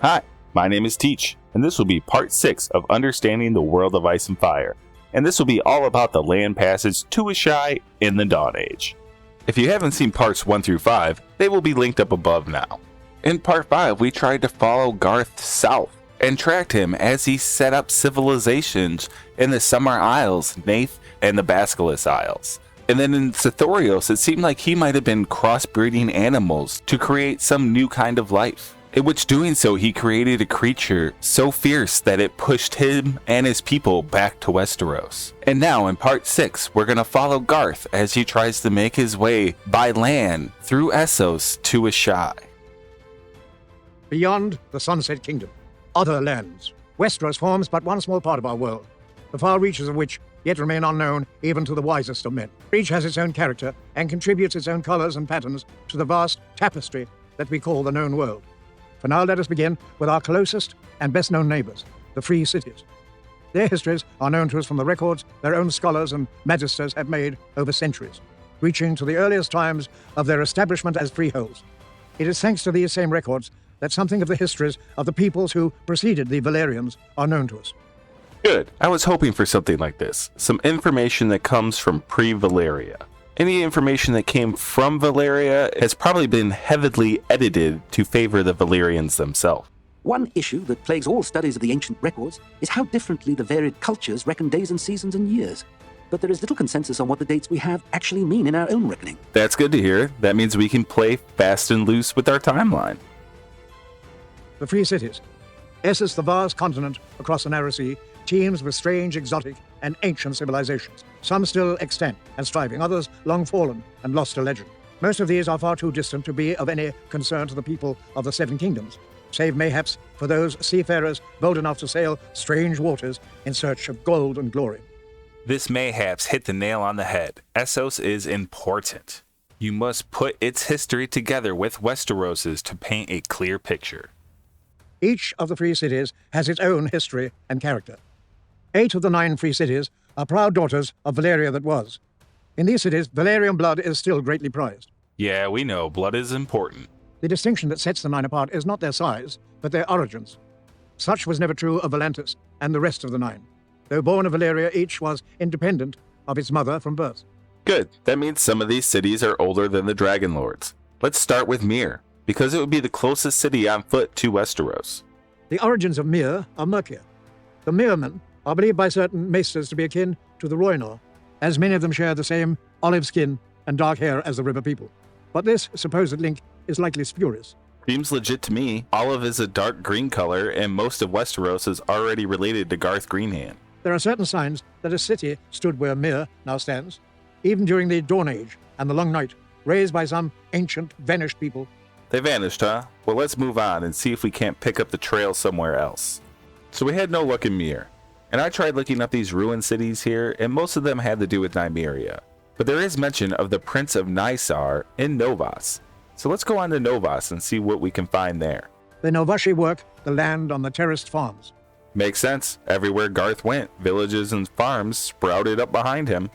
Hi, my name is Teach, and this will be part 6 of Understanding the World of Ice and Fire, and this will be all about the land passage to Assahi in the Dawn Age. If you haven't seen parts 1 through 5, they will be linked up above now. In part 5, we tried to follow Garth south, and tracked him as he set up civilizations in the Summer Isles, Nath, and the Basculus Isles. And then in Sithorios, it seemed like he might have been crossbreeding animals to create some new kind of life. In which doing so, he created a creature so fierce that it pushed him and his people back to Westeros. And now in part 6, we're going to follow Garth as he tries to make his way by land through Essos to Assahi. Beyond the Sunset Kingdom, other lands. Westeros forms but one small part of our world, the far reaches of which yet remain unknown even to the wisest of men. Each has its own character and contributes its own colors and patterns to the vast tapestry that we call the known world. For now, let us begin with our closest and best-known neighbors, the Free Cities. Their histories are known to us from the records their own scholars and magisters have made over centuries, reaching to the earliest times of their establishment as freeholds. It is thanks to these same records that something of the histories of the peoples who preceded the Valyrians are known to us. Good. I was hoping for something like this. Some information that comes from pre-Valyria. Any information that came from Valyria has probably been heavily edited to favor the Valyrians themselves. One issue that plagues all studies of the ancient records is how differently the varied cultures reckon days and seasons and years. But there is little consensus on what the dates we have actually mean in our own reckoning. That's good to hear. That means we can play fast and loose with our timeline. The Free Cities. Essos, the vast continent across the narrow sea, teems with strange, exotic, and ancient civilizations. Some still extant and striving, others long fallen and lost to legend. Most of these are far too distant to be of any concern to the people of the Seven Kingdoms, save mayhaps for those seafarers bold enough to sail strange waters in search of gold and glory. This mayhaps hit the nail on the head. Essos is important. You must put its history together with Westeros's to paint a clear picture. Each of the Free Cities has its own history and character. 8 of the 9 Free Cities are proud daughters of Valyria that was. In these cities, Valyrian blood is still greatly prized. Yeah, we know, blood is important. The distinction that sets the 9 apart is not their size, but their origins. Such was never true of Volantis and the rest of the 9. Though born of Valyria, each was independent of its mother from birth. Good. That means some of these cities are older than the Dragon Lords. Let's start with Myr, because it would be the closest city on foot to Westeros. The origins of Myr are murkier. The Myrmen are believed by certain maesters to be akin to the Rhoynar, as many of them share the same olive skin and dark hair as the river people. But this supposed link is likely spurious. Seems legit to me. Olive is a dark green color, and most of Westeros is already related to Garth Greenhand. There are certain signs that a city stood where Myr now stands, even during the Dawn Age and the Long Night, raised by some ancient, vanished people. They vanished, huh? Well, let's move on and see if we can't pick up the trail somewhere else. So we had no luck in Myr, and I tried looking up these ruined cities here, and most of them had to do with Nymeria. But there is mention of the Prince of Nysar in Norvos. So let's go on to Norvos and see what we can find there. The Novashi work the land on the terraced farms. Makes sense. Everywhere Garth went, villages and farms sprouted up behind him.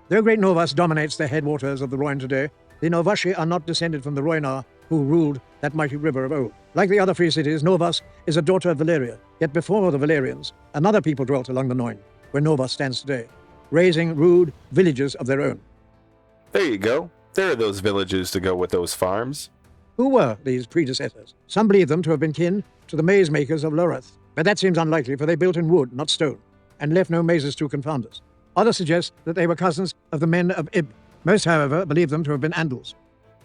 Though Great Norvos dominates the headwaters of the Rhoyne today, the Novashi are not descended from the Rhoynar who ruled that mighty river of old. Like the other Free Cities, Norvos is a daughter of Valyria. Yet before the Valyrians, another people dwelt along the Noin, where Norvos stands today, raising rude villages of their own. There you go. There are those villages to go with those farms. Who were these predecessors? Some believe them to have been kin to the maze makers of Lorath, but that seems unlikely, for they built in wood, not stone, and left no mazes to confound us. Others suggest that they were cousins of the men of Ib. Most, however, believe them to have been Andals.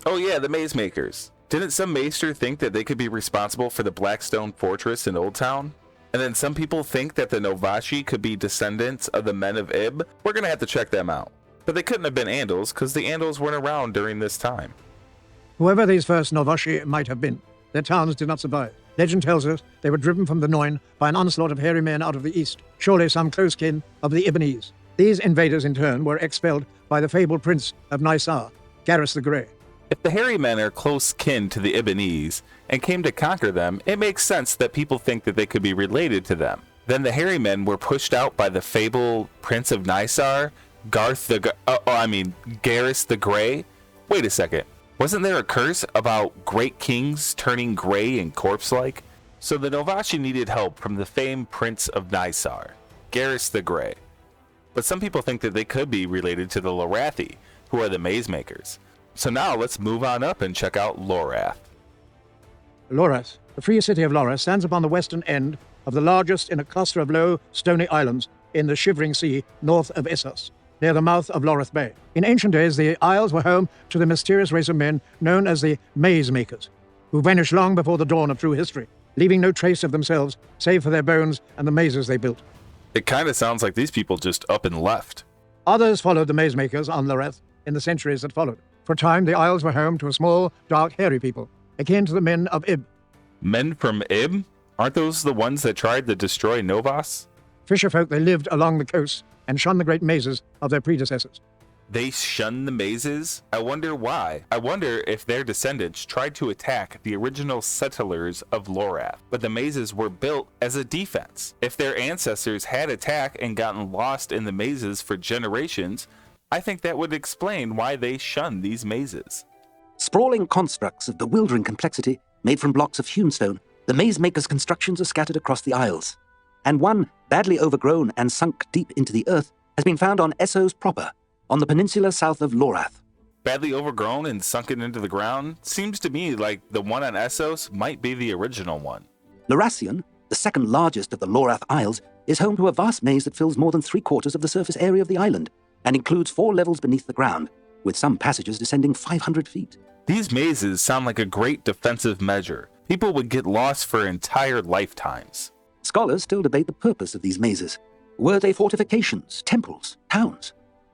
Oh yeah, the maze makers. Didn't some maester think that they could be responsible for the Blackstone Fortress in Old Town? And then some people think that the Novashi could be descendants of the men of Ib? We're gonna have to check them out. But they couldn't have been Andals, because the Andals weren't around during this time. Whoever these first Novashi might have been, their towns did not survive. Legend tells us they were driven from the Noin by an onslaught of hairy men out of the east, surely some close kin of the Ibonese. These invaders, in turn, were expelled by the fabled prince of Nysar, Garrus the Grey. If the hairy men are close kin to the Ibonese and came to conquer them, it makes sense that people think that they could be related to them. Then the hairy men were pushed out by the fabled prince of Nysar, Garrus the Grey. Wait a second. Wasn't there a curse about great kings turning gray and corpse-like? So the Novashi needed help from the famed Prince of Nysar, Garrus the Grey. But some people think that they could be related to the Lorathi, who are the maze makers. So now let's move on up and check out Lorath. Lorath, the free city of Lorath, stands upon the western end of the largest in a cluster of low, stony islands in the Shivering Sea north of Essos, near the mouth of Lorath Bay. In ancient days, the isles were home to the mysterious race of men known as the Maze Makers, who vanished long before the dawn of true history, leaving no trace of themselves save for their bones and the mazes they built. It kind of sounds like these people just up and left. Others followed the Maze Makers on Lorath in the centuries that followed. For a time, the isles were home to a small, dark, hairy people, akin to the men of Ib. Men from Ib? Aren't those the ones that tried to destroy Norvos? Fisherfolk, they lived along the coast and shunned the great mazes of their predecessors. They shunned the mazes? I wonder why. I wonder if their descendants tried to attack the original settlers of Lorath, but the mazes were built as a defense. If their ancestors had attacked and gotten lost in the mazes for generations, I think that would explain why they shunned these mazes. Sprawling constructs of bewildering complexity, made from blocks of hewn stone, the maze makers' constructions are scattered across the isles. And one, badly overgrown and sunk deep into the earth, has been found on Essos proper, on the peninsula south of Lorath. Badly overgrown and sunken into the ground? Seems to me like the one on Essos might be the original one. Lorathian, the second largest of the Lorath Isles, is home to a vast maze that fills more than 3/4 of the surface area of the island, and includes 4 levels beneath the ground, with some passages descending 500 feet. These mazes sound like a great defensive measure. People would get lost for entire lifetimes. Scholars still debate the purpose of these mazes. Were they fortifications, temples, towns?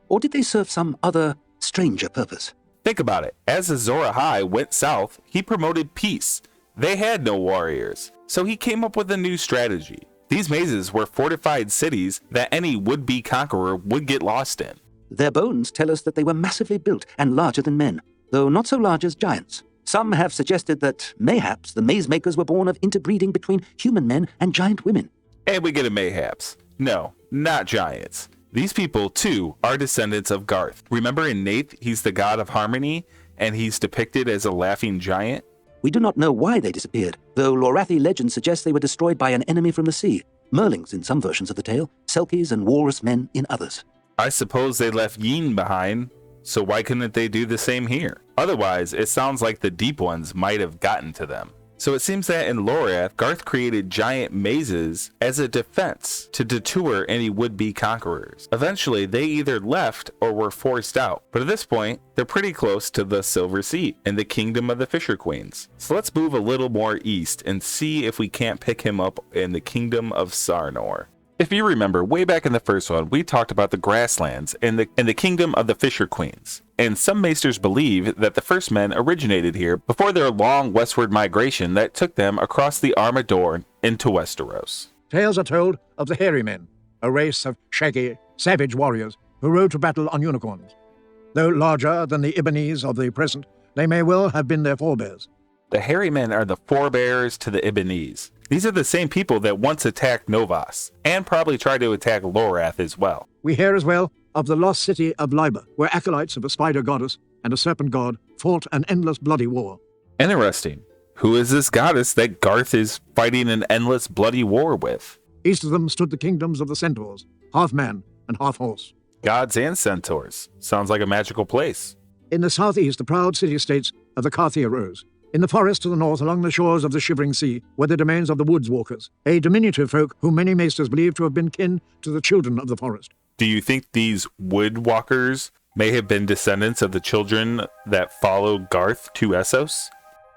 Or did they serve some other, stranger purpose? Think about it. As Azor Ahai went south, he promoted peace. They had no warriors, so he came up with a new strategy. These mazes were fortified cities that any would-be conqueror would get lost in. Their bones tell us that they were massively built and larger than men, though not so large as giants. Some have suggested that mayhaps the maze makers were born of interbreeding between human men and giant women. And we get a mayhaps. No, not giants. These people, too, are descendants of Garth. Remember in Nath, he's the god of harmony, and he's depicted as a laughing giant? We do not know why they disappeared, though Lorathi legend suggests they were destroyed by an enemy from the sea. Merlings in some versions of the tale, Selkies and walrus men in others. I suppose they left Yin behind, so why couldn't they do the same here? Otherwise, it sounds like the deep ones might have gotten to them. So it seems that in Lorath, Garth created giant mazes as a defense to deter any would-be conquerors. Eventually, they either left or were forced out, but at this point, they're pretty close to the Silver Sea and the kingdom of the Fisher Queens. So let's move a little more east and see if we can't pick him up in the kingdom of Sarnor. If you remember, way back in the first one, we talked about the grasslands and the kingdom of the Fisher Queens. And some maesters believe that the first men originated here before their long westward migration that took them across the Armador into Westeros. Tales are told of the Hairy Men, a race of shaggy, savage warriors who rode to battle on unicorns. Though larger than the Ibbenese of the present, they may well have been their forebears. The Hairy Men are the forebears to the Ibbenese. These are the same people that once attacked Norvos, and probably tried to attack Lorath as well. We hear as well of the lost city of Liber, where acolytes of a spider goddess and a serpent god fought an endless bloody war. Interesting. Who is this goddess that Garth is fighting an endless bloody war with? East of them stood the kingdoms of the centaurs, half man and half horse. Gods and centaurs. Sounds like a magical place. In the southeast, the proud city-states of the Carthia rose. In the forest to the north, along the shores of the Shivering Sea, were the domains of the Woods Walkers, a diminutive folk whom many maesters believe to have been kin to the children of the forest. Do you think these Wood Walkers may have been descendants of the children that followed Garth to Essos?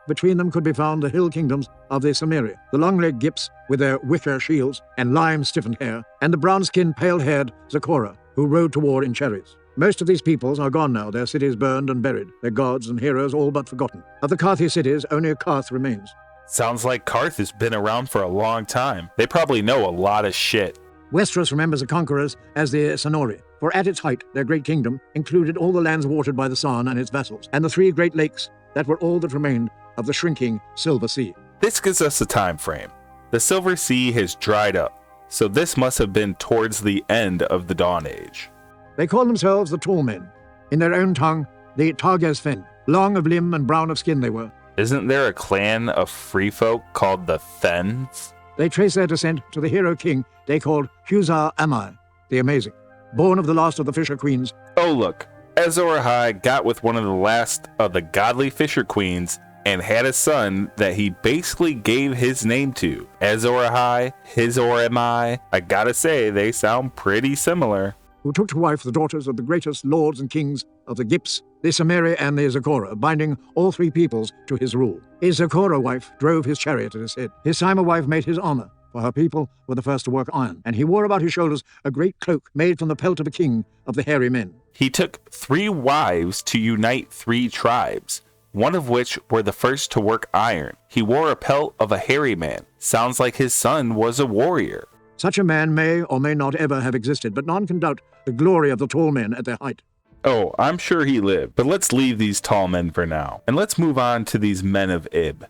Between them could be found the hill kingdoms of the Samaria, the long-legged Gips with their wicker shields and lime-stiffened hair, and the brown-skinned, pale-haired Zakora, who rode to war in chariots. Most of these peoples are gone now, their cities burned and buried, their gods and heroes all but forgotten. Of the Carthi cities, only Karth remains. Sounds like Karth has been around for a long time. They probably know a lot of shit. Westeros remembers the conquerors as the Sarnori, for at its height, their great kingdom included all the lands watered by the Sarn and its vassals, and the 3 great lakes that were all that remained of the shrinking Silver Sea. This gives us a time frame. The Silver Sea has dried up, so this must have been towards the end of the Dawn Age. They call themselves the Tall Men. In their own tongue, the Targes Fen. Long of limb and brown of skin they were, Isn't there a clan of free folk called the Thens? They trace their descent to the hero king they called Huzar Amai, the Amazing, born of the last of the Fisher Queens. Oh look, Azor Ahai got with one of the last of the godly Fisher Queens and had a son that he basically gave his name to. Azor Ahai, Hizor Amai. I gotta say, they sound pretty similar. Who took to wife the daughters of the greatest lords and kings of the Gips, the Samari and the Zokora, binding all three peoples to his rule. His Zokora wife drove his chariot at his head. His Sima wife made his armor, for her people were the first to work iron, and he wore about his shoulders a great cloak made from the pelt of a king of the hairy men. He took 3 wives to unite 3 tribes, one of which were the first to work iron. He wore a pelt of a hairy man. Sounds like his son was a warrior. Such a man may or may not ever have existed, but none can doubt the glory of the tall men at their height. Oh, I'm sure he lived, but let's leave these tall men for now, and let's move on to these men of Ib.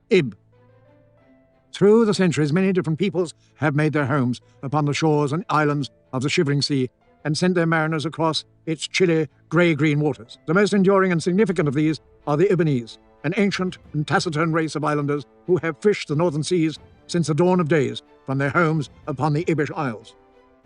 Ib. Through the centuries, many different peoples have made their homes upon the shores and islands of the Shivering Sea and sent their mariners across its chilly, grey-green waters. The most enduring and significant of these are the Ibonese, an ancient and taciturn race of islanders who have fished the northern seas since the dawn of days from their homes upon the Ibish Isles.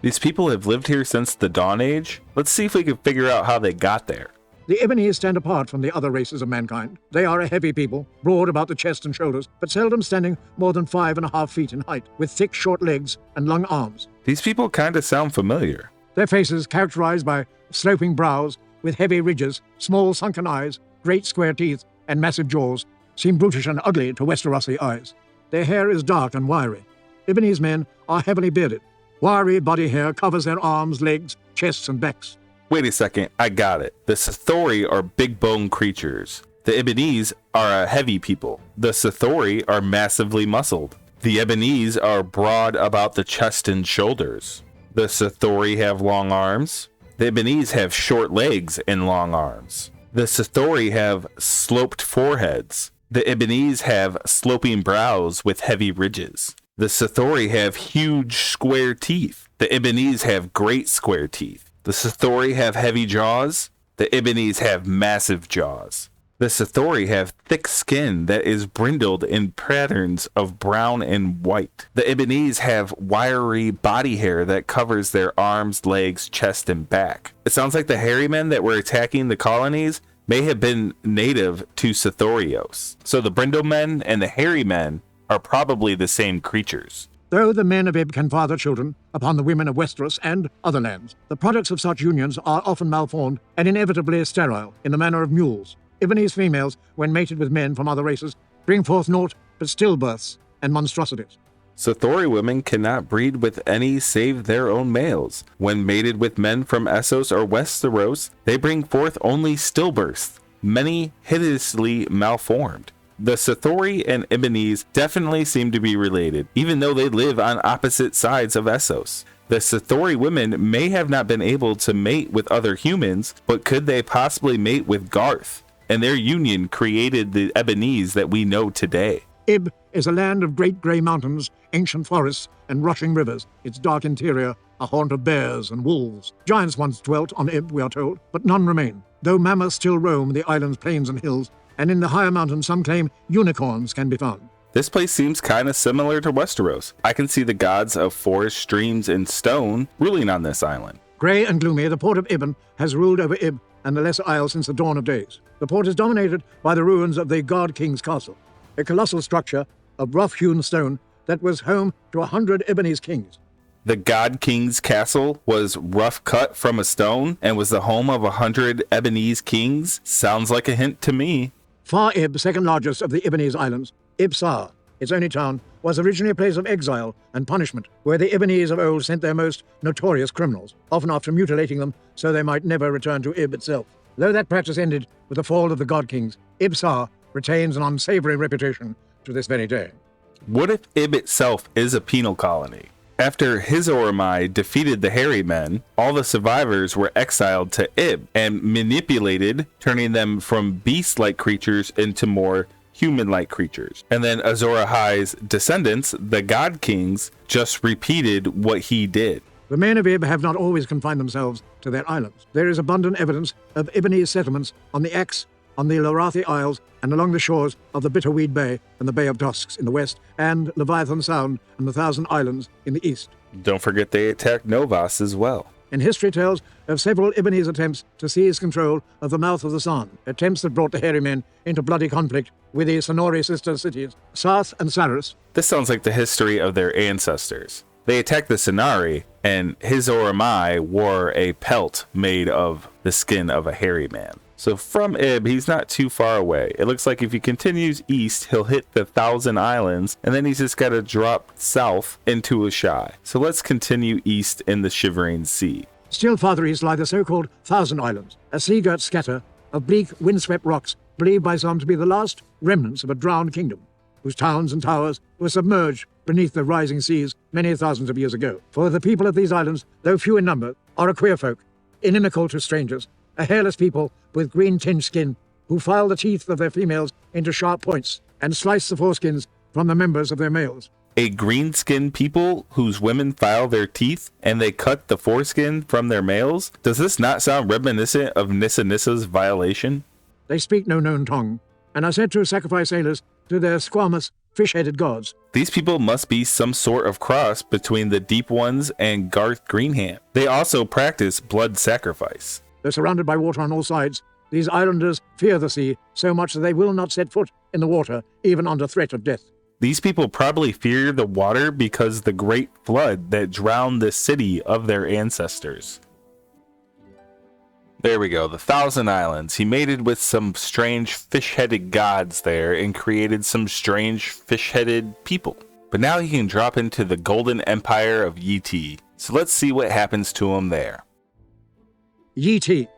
These people have lived here since the Dawn Age? Let's see if we can figure out how they got there. The Ibonese stand apart from the other races of mankind. They are a heavy people, broad about the chest and shoulders, but seldom standing more than 5.5 feet in height, with thick, short legs and long arms. These people kind of sound familiar. Their faces, characterized by sloping brows with heavy ridges, small sunken eyes, great square teeth, and massive jaws, seem brutish and ugly to Westerosi eyes. Their hair is dark and wiry. Ibonese men are heavily bearded. Wiry body hair covers their arms, legs, chests, and backs. Wait a second, I got it. The Sathori are big bone creatures. The Ibonese are a heavy people. The Sathori are massively muscled. The Ibonese are broad about the chest and shoulders. The Sathori have long arms. The Ibonese have short legs and long arms. The Sathori have sloped foreheads. The Ibonese have sloping brows with heavy ridges. The Sathori have huge square teeth. The Ibonese have great square teeth. The Sathori have heavy jaws. The Ibonese have massive jaws. The Sathori have thick skin that is brindled in patterns of brown and white. The Ibonese have wiry body hair that covers their arms, legs, chest, and back. It sounds like the hairy men that were attacking the colonies may have been native to Sathorios. So the brindle men and the hairy men are probably the same creatures. Though the men of Ib can father children upon the women of Westeros and other lands, the products of such unions are often malformed and inevitably sterile in the manner of mules. Ibonese females, when mated with men from other races, bring forth naught but stillbirths and monstrosities. Sathori women cannot breed with any save their own males. When mated with men from Essos or Westeros, they bring forth only stillbirths, many hideously malformed. The Sathori and Ibonese definitely seem to be related, even though they live on opposite sides of Essos. The Sathori women may have not been able to mate with other humans, but could they possibly mate with Garth? And their union created the Ibonese that we know today. Ib is a land of great grey mountains, ancient forests, and rushing rivers, its dark interior a haunt of bears and wolves. Giants once dwelt on Ib, we are told, but none remain, though mammoths still roam the island's plains and hills, and in the higher mountains some claim unicorns can be found. This place seems kind of similar to Westeros. I can see the gods of forest, streams, and stone ruling on this island. Grey and gloomy, the port of Ibn has ruled over Ib and the Lesser Isle since the dawn of days. The port is dominated by the ruins of the God King's castle, a colossal structure of rough-hewn stone that was home to 100 Ibonese kings. The God King's castle was rough cut from a stone and was the home of 100 Ibonese kings? Sounds like a hint to me. Far Ib, second largest of the Ibonese islands, Ibsar, its only town, was originally a place of exile and punishment, where the Ibonese of old sent their most notorious criminals, often after mutilating them so they might never return to Ib itself. Though that practice ended with the fall of the God Kings, Ibsar retains an unsavory reputation to this very day. What if Ib itself is a penal colony? After Hizor Amai defeated the hairy men, all the survivors were exiled to Ib and manipulated, turning them from beast-like creatures into more human-like creatures. And then Azor Ahai's descendants, the God Kings, just repeated what he did. The men of Ib have not always confined themselves to their islands. There is abundant evidence of Ibonese settlements on the Axe, on the Lorath Isles and along the shores of the Bitterweed Bay and the Bay of Dusks in the west, and Leviathan Sound and the Thousand Islands in the east. Don't forget they attacked Norvos as well. And history tells of several Ibonese attempts to seize control of the mouth of the Sarn, attempts that brought the hairy men into bloody conflict with the Sarnori sister cities, Sarth and Saras. This sounds like the history of their ancestors. They attacked the Sarnori, and his Oramai wore a pelt made of the skin of a hairy man. So from Ib, he's not too far away. It looks like if he continues east, he'll hit the Thousand Islands, and then he's just got to drop south into Assahi. So let's continue east in the Shivering Sea. Still farther east lie the so-called Thousand Islands, a sea-girt scatter of bleak, windswept rocks, believed by some to be the last remnants of a drowned kingdom, whose towns and towers were submerged beneath the rising seas many thousands of years ago. For the people of these islands, though few in number, are a queer folk, inimical to strangers, a hairless people with green-tinged skin, who file the teeth of their females into sharp points and slice the foreskins from the members of their males. A green-skinned people whose women file their teeth and they cut the foreskin from their males? Does this not sound reminiscent of Nissa Nissa's violation? They speak no known tongue, and are said to sacrifice sailors to their squamous, fish-headed gods. These people must be some sort of cross between the Deep Ones and Garth Greenham. They also practice blood sacrifice. Though surrounded by water on all sides, these islanders fear the sea so much that they will not set foot in the water, even under threat of death. These people probably fear the water because the great flood that drowned the city of their ancestors. There we go, the Thousand Islands. He mated with some strange fish-headed gods there and created some strange fish-headed people. But now he can drop into the Golden Empire of Yi. So let's see what happens to him there. Yi.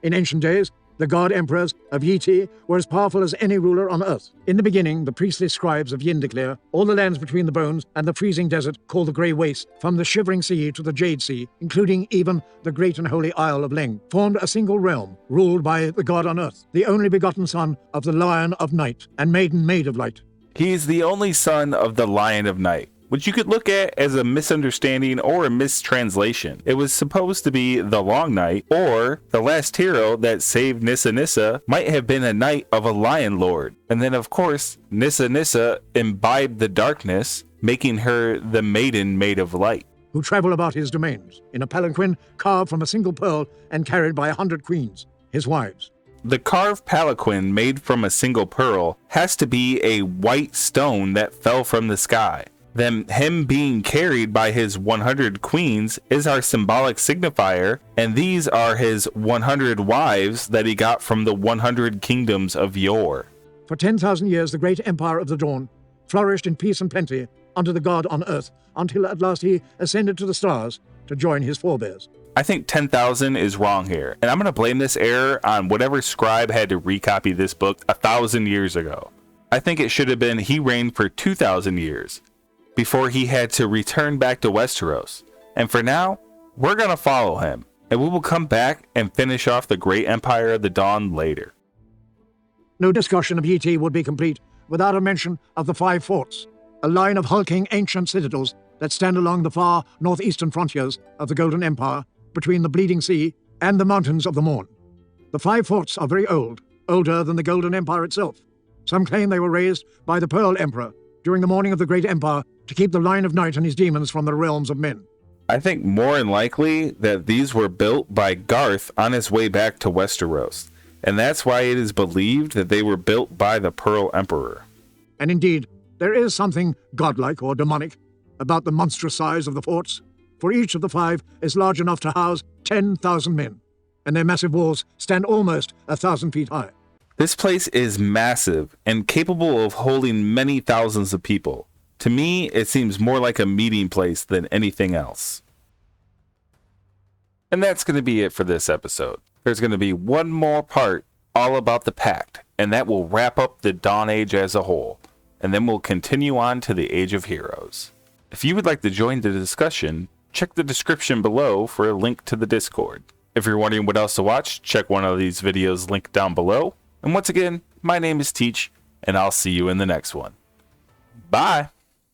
In ancient days, the god-emperors of Yi were as powerful as any ruler on earth. In the beginning, the priestly scribes of Yin declare all the lands between the bones and the freezing desert called the Grey Waste, from the Shivering Sea to the Jade Sea, including even the great and holy Isle of Leng, formed a single realm, ruled by the god on earth, the only begotten son of the Lion of Night and Maiden Maid of Light. He is the only son of the Lion of Night, which you could look at as a misunderstanding or a mistranslation. It was supposed to be the Long Night, or the last hero that saved Nissa Nissa might have been a knight of a lion lord. And then of course, Nissa Nissa imbibed the darkness, making her the Maiden Maid of Light. Who travel about his domains, in a palanquin carved from a single pearl and carried by 100 queens, his wives. The carved palanquin made from a single pearl has to be a white stone that fell from the sky. Then him being carried by his 100 queens is our symbolic signifier, and these are his 100 wives that he got from the 100 kingdoms of yore. For 10,000 years, the great empire of the dawn flourished in peace and plenty under the god on earth, until at last he ascended to the stars to join his forebears. I think 10,000 is wrong here, and I'm going to blame this error on whatever scribe had to recopy this book 1,000 years ago. I think it should have been he reigned for 2,000 years. Before he had to return back to Westeros. And for now, we're going to follow him, and we will come back and finish off the Great Empire of the Dawn later. No discussion of Yi would be complete without a mention of the 5 forts, a line of hulking ancient citadels that stand along the far northeastern frontiers of the Golden Empire, between the Bleeding Sea and the Mountains of the Morn. The 5 forts are very old, older than the Golden Empire itself. Some claim they were raised by the Pearl Emperor during the morning of the Great Empire to keep the Lion of Night and his demons from the realms of men. I think more than likely that these were built by Garth on his way back to Westeros, and that's why it is believed that they were built by the Pearl Emperor. And indeed, there is something godlike or demonic about the monstrous size of the forts, for each of the 5 is large enough to house 10,000 men, and their massive walls stand almost 1,000 feet high. This place is massive and capable of holding many thousands of people. To me, it seems more like a meeting place than anything else. And that's going to be it for this episode. There's going to be one more part all about the Pact, and that will wrap up the Dawn Age as a whole. And then we'll continue on to the Age of Heroes. If you would like to join the discussion, check the description below for a link to the Discord. If you're wondering what else to watch, check one of these videos linked down below. And once again, my name is Teach, and I'll see you in the next one. Bye!